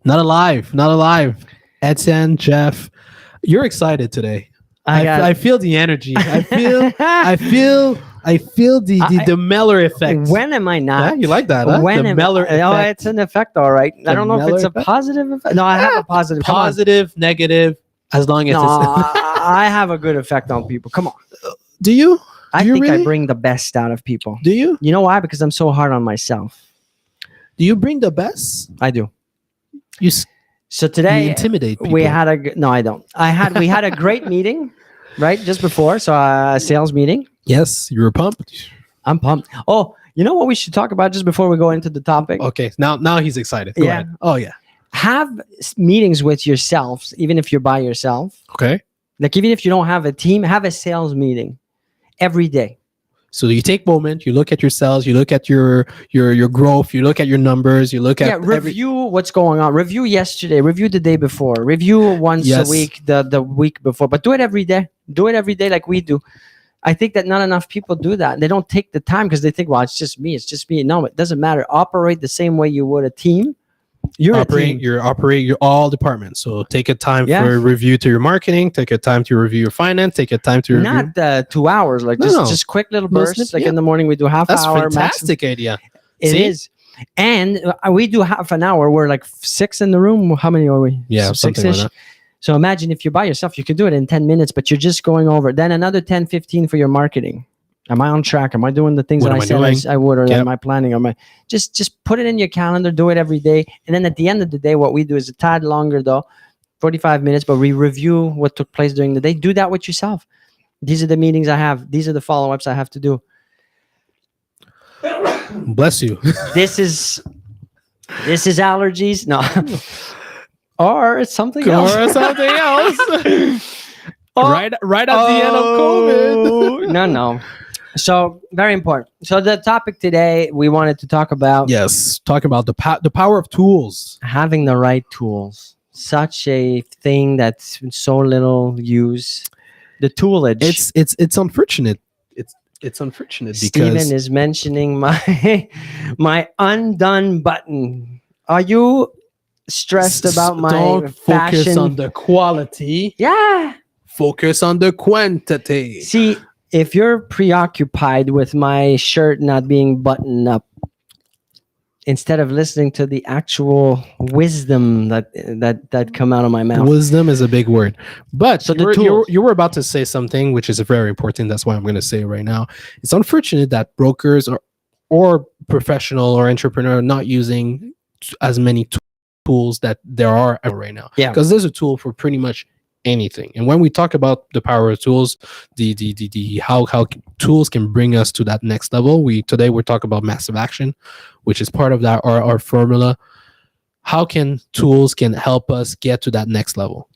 Not alive. Not alive. Etienne, Jeff, you're excited today. I feel the energy. I feel the Mellor effect. When am I not? Yeah, you like that, huh? When The am Mellor Oh, effect. it's an effect, all right. I The don't know if Mellor it's a effect? positive effect. No, I have a positive. Come on. Positive, negative, as long as No, it's. I have a good effect on people. Come on. Do you? I Do you think I really? bring the best out of people. Do you? You know why? Because I'm so hard on myself. Do you bring the best? I do. You So today you intimidate people. we had no, I don't. We had a great meeting, right? Just before, so a sales meeting. Yes, you were pumped. I'm pumped. Oh, you know what we should talk about just before we go into the topic? Okay, now he's excited. Go ahead. Oh yeah. Have meetings with yourselves, even if you're by yourself. Okay. Like even if you don't have a team, have a sales meeting every day. So you take moment, you look at your sales, you look at your growth, you look at your numbers, you look at review what's going on. Review yesterday, review the day before, review once a week, the week before, but do it every day. Do it every day like we do. I think that not enough people do that. They don't take the time because they think, well, it's just me. No, it doesn't matter. Operate the same way you would a team. You're operating your all departments. So take a time for review to your marketing, take a time to review your finance, take a time to review. Not 2 hours, like just quick little bursts. Like in the morning we do half hour. That's fantastic idea. It is. And we do half an hour. We're like 6 in the room. How many are we? Yeah, something like that. So imagine if you're by yourself, you can do it in 10 minutes, but you're just going over. Then another 10, 15 for your marketing. Am I on track? Am I doing the things that I said I would? Or am I planning? Just put it in your calendar, do it every day. And then at the end of the day, what we do is a tad longer though, 45 minutes, but we review what took place during the day. Do that with yourself. These are the meetings I have. These are the follow-ups I have to do. Bless you. This is allergies. No. Or it's something else. Or something else. Right at the end of COVID. No. So very important. So the topic today we wanted to talk about. Yes, talk about the power of tools. Having the right tools. Such a thing that's so little used. The toolage. It's unfortunate. It's unfortunate because Steven is mentioning my undone button. Are you stressed about my don't focus fashion? On the quality. Yeah. Focus on the quantity. See, if you're preoccupied with my shirt not being buttoned up, instead of listening to the actual wisdom that come out of my mouth. Wisdom is a big word. But so you were about to say something which is very important. That's why I'm going to say it right now. It's unfortunate that brokers or professional or entrepreneur are not using as many tools that there are right now. Yeah. Because there's a tool for pretty much anything. And when we talk about the power of tools, the how tools can bring us to that next level, today we're talking about massive action, which is part of that our formula. How can tools can help us get to that next level?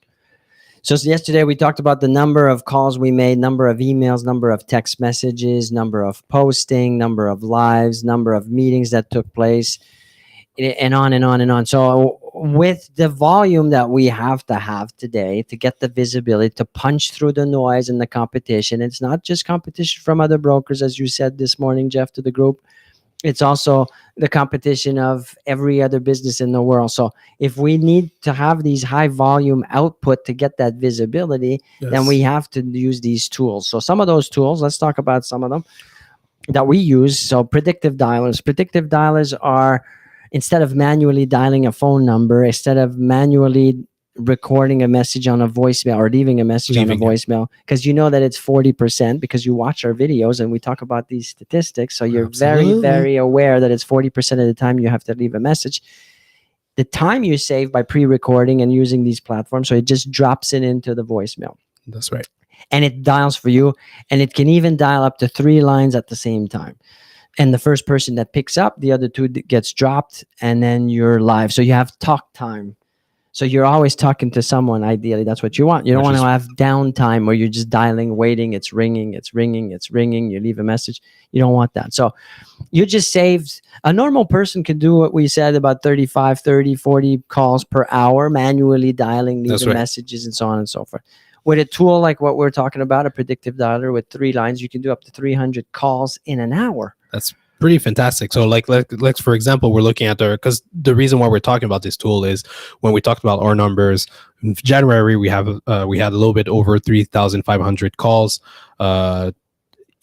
So yesterday we talked about the number of calls we made, number of emails, number of text messages, number of posting, number of lives, number of meetings that took place, and on and on and on. So with the volume that we have to have today to get the visibility, to punch through the noise and the competition, it's not just competition from other brokers, as you said this morning, Jeff, to the group. It's also the competition of every other business in the world. So if we need to have these high volume output to get that visibility, then we have to use these tools. So some of those tools, let's talk about some of them that we use. So predictive dialers are, instead of manually dialing a phone number, instead of manually recording a message on a voicemail or leaving a message on a voicemail, because you know that it's 40% because you watch our videos and we talk about these statistics. So you're very, very aware that it's 40% of the time you have to leave a message. The time you save by pre-recording and using these platforms, so it just drops it into the voicemail. That's right. And it dials for you, and it can even dial up to 3 lines at the same time. And the first person that picks up, the other 2 gets dropped, and then you're live. So you have talk time. So you're always talking to someone. Ideally, that's what you want. You don't want to have downtime where you're just dialing, waiting. It's ringing. You leave a message. You don't want that. So you just saved. A normal person could do what we said, about 35, 30, 40 calls per hour, manually dialing, leaving messages, and so on and so forth. With a tool like what we're talking about, a predictive dialer with 3 lines, you can do up to 300 calls in an hour. pretty fantastic. So like for example, we're looking at because the reason why we're talking about this tool is when we talked about our numbers in January, we had a little bit over 3,500 calls,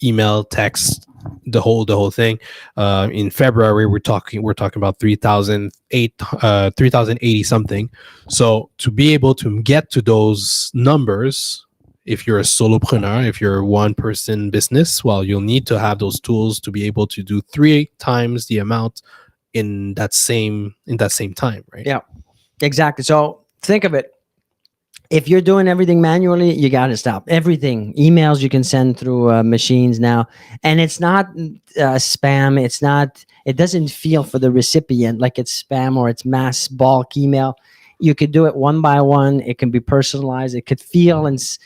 email, text, the whole thing. In February, we're talking about 3,080 something. So to be able to get to those numbers, if you're a solopreneur, if you're a one person business, well, you'll need to have those tools to be able to do 3 times the amount in that same time, right? Yeah, exactly. So think of it. If you're doing everything manually, you got to stop everything. Emails you can send through machines now, and it's not spam. It's not. It doesn't feel for the recipient like it's spam or it's mass bulk email. You could do it one by one. It can be personalized. It could feel as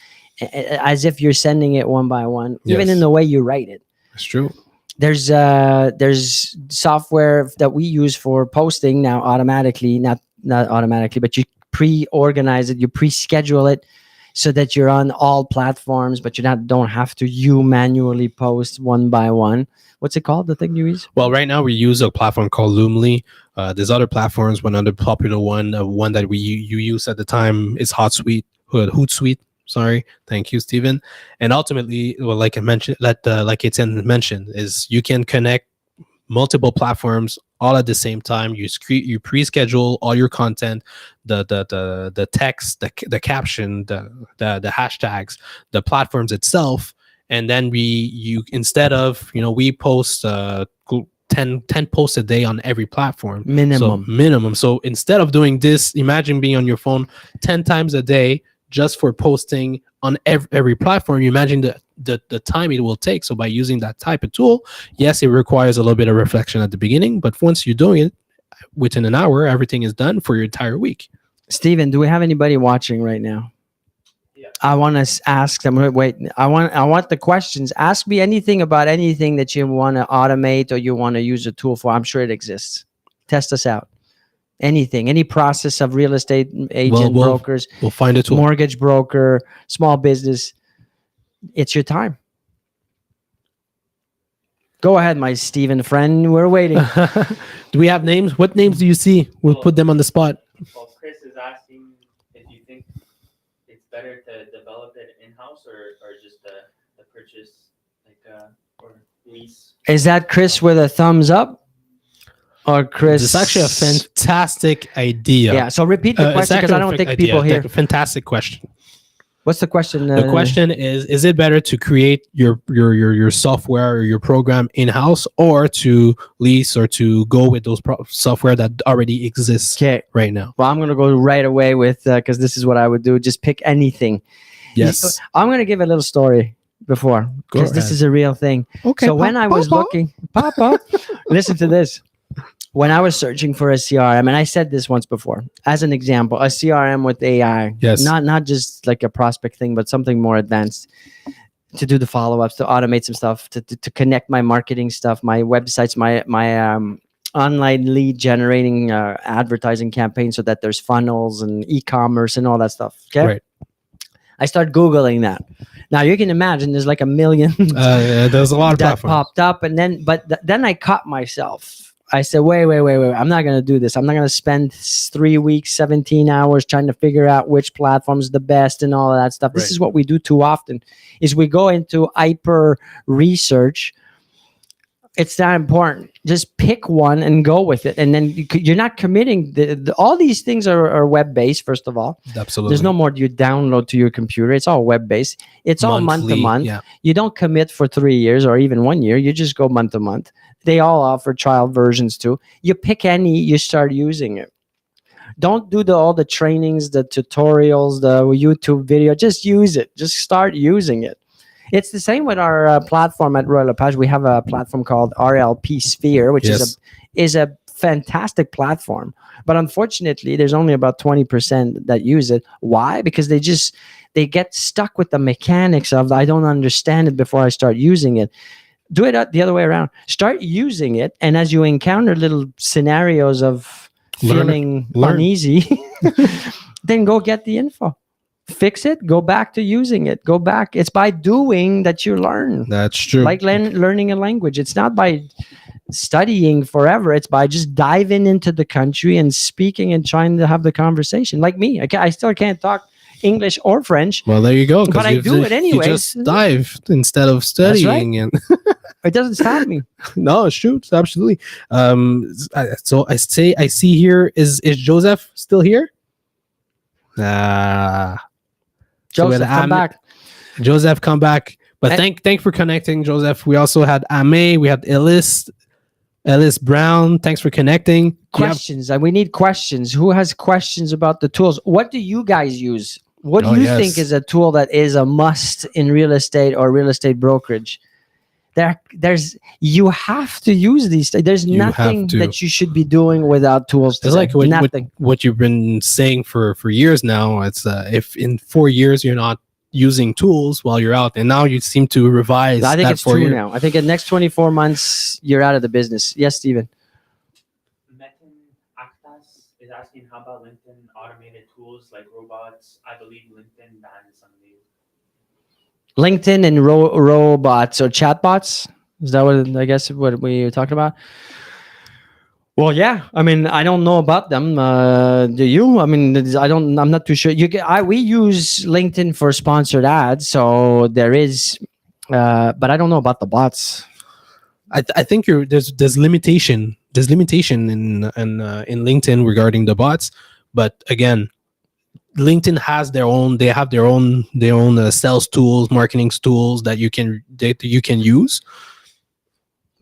if you're sending it one by one, even in the way you write it. That's true. There's software that we use for posting now automatically, not automatically, but you pre-organize it, you pre-schedule it so that you're on all platforms, but don't have to manually post one by one. What's it called, the thing you use? Well, right now we use a platform called Loomly. There's other platforms. One other popular one that you used at the time is Hootsuite. Sorry, thank you, Steven. And ultimately, well, like I mentioned, like Etienne mentioned, is you can connect multiple platforms all at the same time. You pre-schedule all your content, the text, the caption, the hashtags, the platforms itself, and then you instead of we post 10 posts a day on every platform minimum. So instead of doing this, imagine being on your phone 10 times a day just for posting on every platform. You imagine the time it will take. So by using that type of tool, yes, it requires a little bit of reflection at the beginning, but once you're doing it within an hour, everything is done for your entire week. Steven, do we have anybody watching right now? Yeah. I want to ask them. Wait, I want the questions. Ask me anything about anything that you want to automate or you want to use a tool for. I'm sure it exists. Test us out. Anything, any process of real estate agent, brokers, we'll find a tool. Mortgage broker, small business. It's your time. Go ahead, my Steven friend. We're waiting. Do we have names? What names do you see? We'll put them on the spot. Well, Chris is asking if you think it's better to develop it in-house or just the purchase, or lease. Is that Chris with a thumbs up? Or Chris? It's actually a fantastic idea. Yeah. So repeat the question because I don't think people hear. Fantastic question. What's the question? The question is it better to create your software or your program in-house or to lease or to go with those software that already exists right now? Well, I'm going to go right away with, because this is what I would do. Just pick anything. Yes. I'm going to give a little story before because this is a real thing. Okay. So when I was looking, Papa, listen to this. When I was searching for a CRM, and I said this once before, as an example, a CRM with AI, not just like a prospect thing, but something more advanced to do the follow-ups, to automate some stuff, to connect my marketing stuff, my websites, my online lead generating advertising campaign so that there's funnels and e-commerce and all that stuff. Okay. Right. I start Googling that. Now you can imagine there's like a million. There's a lot of that platforms. popped up, and then I caught myself. I said, wait. I'm not going to do this. I'm not going to spend 3 weeks, 17 hours trying to figure out which platform is the best and all of that stuff. This is what we do too often is we go into hyper research. It's not important. Just pick one and go with it. And then you're not committing. All these things are web-based, first of all. Absolutely. There's no more you download to your computer. It's all web-based. It's all month to month. Yeah. You don't commit for 3 years or even 1 year. You just go month to month. They all offer trial versions too. You pick any, you start using it. Don't do all the trainings, the tutorials, the YouTube video. Just use it. Just start using it. It's the same with our platform at Royal LePage. We have a platform called RLP Sphere, which is a fantastic platform. But unfortunately, there's only about 20% that use it. Why? Because they get stuck with the mechanics of, I don't understand it before I start using it. Do it the other way around. Start using it, and as you encounter little scenarios of feeling uneasy, then go get the info. Fix it. Go back to using it. Go back. It's by doing that you learn. That's true. Like learning a language. It's not by studying forever. It's by just diving into the country and speaking and trying to have the conversation. Like me, I still can't talk English or French. Well, there you go. 'Cause But I you do it You anyways. just dive instead of right. studying, and It doesn't stop me. no, shoot, absolutely. So I see here is Joseph still here? So we had Joseph, come back. Joseph, come back. But And- thank for connecting, Joseph. We also had Ame, we had Ellis Brown. Thanks for connecting. Do you have- Questions. We need questions. Who has questions about the tools? What do you guys use? What do Oh, you yes. think is a tool that is a must in real estate or real estate brokerage? There's you have to use these. There's You have nothing to. that you should be doing without tools. It's today. like nothing. what you've been saying for years now. It's if in 4 years you're not using tools while you're out, and now you seem to revise. I think that it's 4 true year. now. I think in the next 24 months you're out of the business. Yes, Steven. Metin Aktas is asking how about LinkedIn automated tools like robots? I believe LinkedIn banned some of these. LinkedIn and robots or chatbots. Is that what I guess what we were talking about? Well, yeah. I mean, I don't know about them. Do you? I mean, I don't. I'm not too sure. We use LinkedIn for sponsored ads, so there is. But I don't know about the bots. I think there's limitation. There's limitation in LinkedIn regarding the bots, but again, LinkedIn has their own. They have their own sales tools, marketing tools that you can use.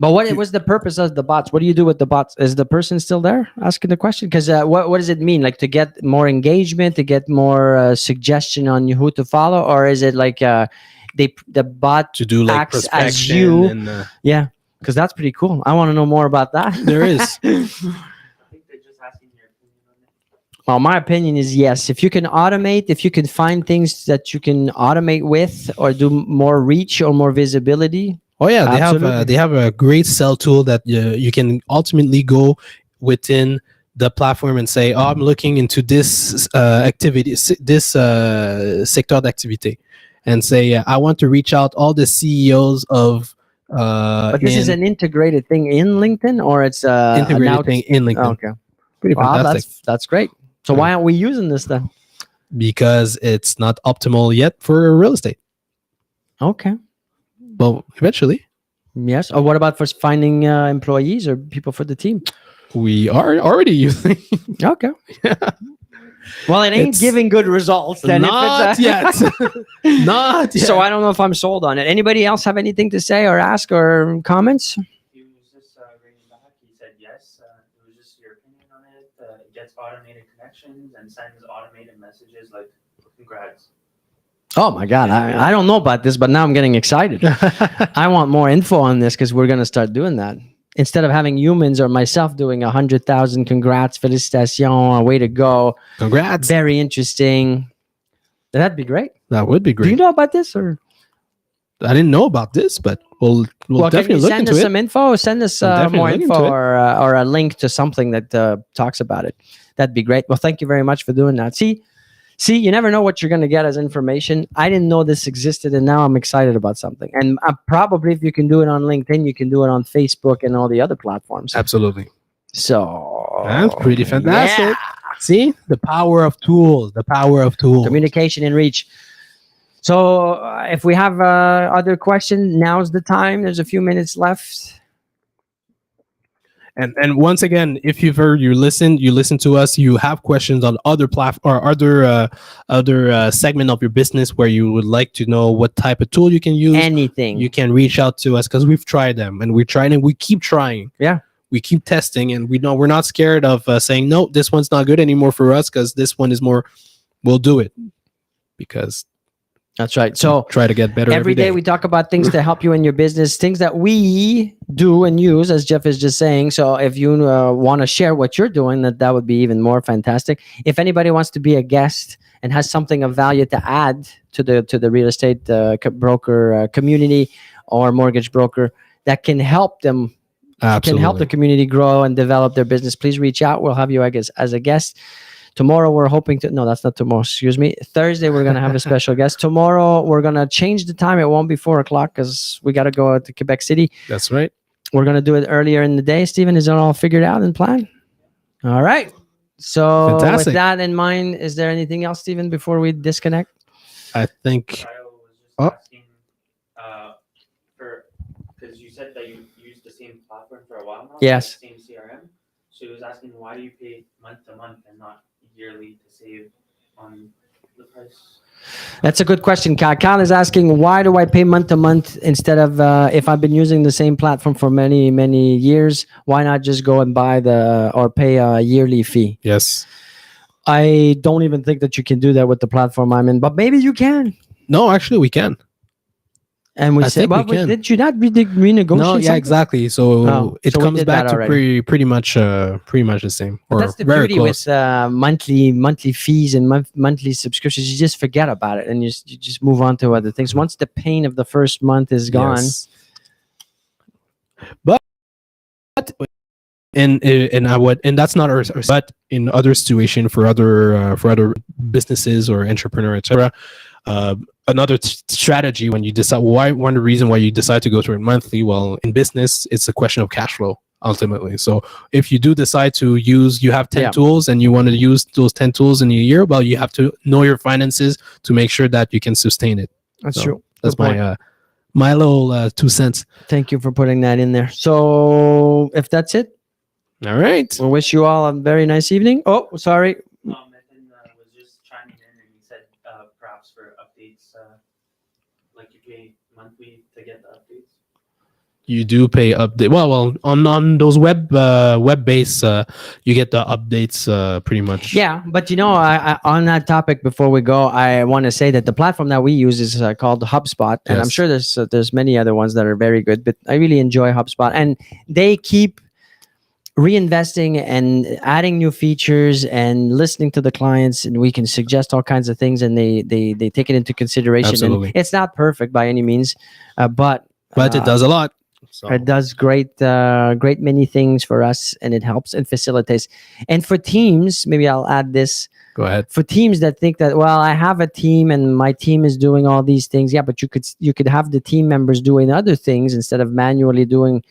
But what was the purpose of the bots? What do you do with the bots? Is the person still there asking the question? Because what does it mean? Like to get more engagement, to get more suggestion on who to follow, or is it like the bot To do like acts as prospection you? and Yeah, because that's pretty cool. I want to know more about that. there is. I think they're just asking your opinion on it. Well, my opinion is yes. If you can automate, if you can find things that you can automate with, or do more reach or more visibility. Oh yeah, Absolutely. they have a great sell tool that you can ultimately go within the platform and say, "Oh, I'm looking into this activity, this sector d'activité," and say, "I want to reach out all the CEOs of." But this is an integrated thing in LinkedIn, or it's integrated now- thing in LinkedIn. Okay, Pretty wow, fantastic that's great. So why aren't we using this then? because it's not optimal yet for real estate. Okay. Well, eventually, Yes. Or what about for finding employees or people for the team? we are already using. Okay. Well, it ain't It's giving good results. Then not if it's yet. Not yet. So I don't know if I'm sold on it. Anybody else have anything to say or ask or comments? He was just reading back. He said yes. It was just your opinion on it. It gets automated connections and sends automated messages like "congrats." Oh my God. I don't know about this, but now I'm getting excited. I want more info on this because we're going to start doing that. Instead of having humans or myself doing 100,000 congrats, félicitations, way to go. Congrats. Very interesting. That'd be great. That would be Do you great. know about this or? I didn't know about this, but we'll Well, can definitely you look send into us it. some info? Send us We'll definitely more look info into it. or a link to something that talks about it. That'd be great. Well, thank you very much for doing that. See, you never know what you're going to get as information. I didn't know this existed, and now I'm excited about something. And probably if you can do it on LinkedIn, you can do it on Facebook and all the other platforms. Absolutely. So That's pretty fantastic. yeah. See the power of tools. The power of tools. Communication and reach. So if we have other questions, now's the time. There's a few minutes left. And once again, if you've heard, you listen to us, you have questions on other platform or other segment of your business where you would like to know what type of tool you can use, Anything. you can reach out to us because we've tried them and we tried and we keep trying. Yeah. We keep testing and we know we're not scared of saying, no, this one's not good anymore for us because this one is more, we'll do it because That's right. So try to get better every day we talk about things to help you in your business, things that we do and use, as Jeff is just saying. So if you want to share what you're doing, that would be even more fantastic. If anybody wants to be a guest and has something of value to add to the real estate broker community or mortgage broker that can help them, can help the community grow and develop their business, please reach out. We'll have you as a guest. Tomorrow we're hoping to, no, that's not tomorrow, excuse me. Thursday we're going to have a special guest. Tomorrow we're going to change the time. It won't be 4:00 because we got to go to Quebec City. That's right. we're going to do it earlier in the day. Steven, is it all figured out and planned? All right. So Fantastic. with that in mind, is there anything else, Steven, before we disconnect? I think Kyle was just Oh. asking for because you said that you used the same platform for a while now. Yes. The same CRM. So he was asking why do you pay month to month and not yearly to save on the price? That's a good question, Kyle. Kyle is asking, why do I pay month to month instead of if I've been using the same platform for many, many years? Why not just go and buy or pay a yearly fee? yes. I don't even think that you can do that with the platform I'm in, but maybe you can. No, actually, we can. And we I said, think we well, can. did you not renegotiate? No, yeah, something? exactly. So Oh, it so we comes did back that to already. pretty much the same, But or that's the very beauty close. with monthly fees and monthly subscriptions. You just forget about it and you just move on to other things. Once the pain of the first month is gone, Yes. But and I would, and that's not our, but in other situation for other businesses or entrepreneur, etc. Another strategy when you decide one reason why you decide to go through it monthly. Well, in business, it's a question of cash flow ultimately. So if you do decide to use, you have 10 Yeah. tools and you want to use those 10 tools in a year, well, you have to know your finances to make sure that you can sustain it. that's So true. That's Good point. my little 2 cents. Thank you for putting that in there. So if that's it, All right. we'll wish you all a very nice evening. Oh, sorry. Nathan was just chiming in and he said perhaps for updates, like you pay monthly to get the updates. You do pay update. Well, on those web based, you get the updates pretty much. Yeah, but I on that topic, before we go, I want to say that the platform that we use is called HubSpot, and I'm Yes. sure there's many other ones that are very good, but I really enjoy HubSpot, and they keep reinvesting and adding new features and listening to the clients, and we can suggest all kinds of things, and they take it into consideration. Absolutely. And it's not perfect by any means, but But it does a lot. So it does great many things for us, and it helps and facilitates. And for teams, maybe I'll add this. go ahead. For teams that think that, well, I have a team and my team is doing all these things. Yeah, but you could have the team members doing other things instead of manually doing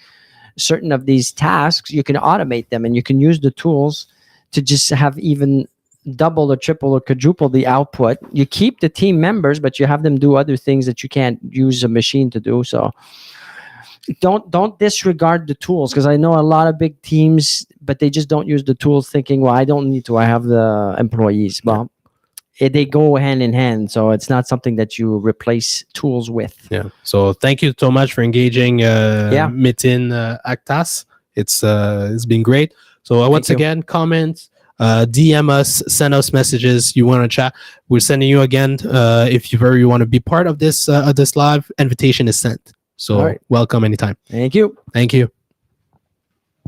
certain of these tasks. You can automate them, and you can use the tools to just have even double or triple or quadruple the output. You keep the team members, but you have them do other things that you can't use a machine to do. So don't disregard the tools, because I know a lot of big teams, but they just don't use the tools thinking, well, I don't need to, I have the employees. Well, they go hand in hand, so it's not something that you replace tools with. Yeah. So thank you so much for engaging Mitin Actas. It's been great. So once you. again, comment, DM us, send us messages. You want to chat? We're sending you again. If you want to be part of this live, invitation is sent. So All right. welcome anytime. Thank you. Thank you.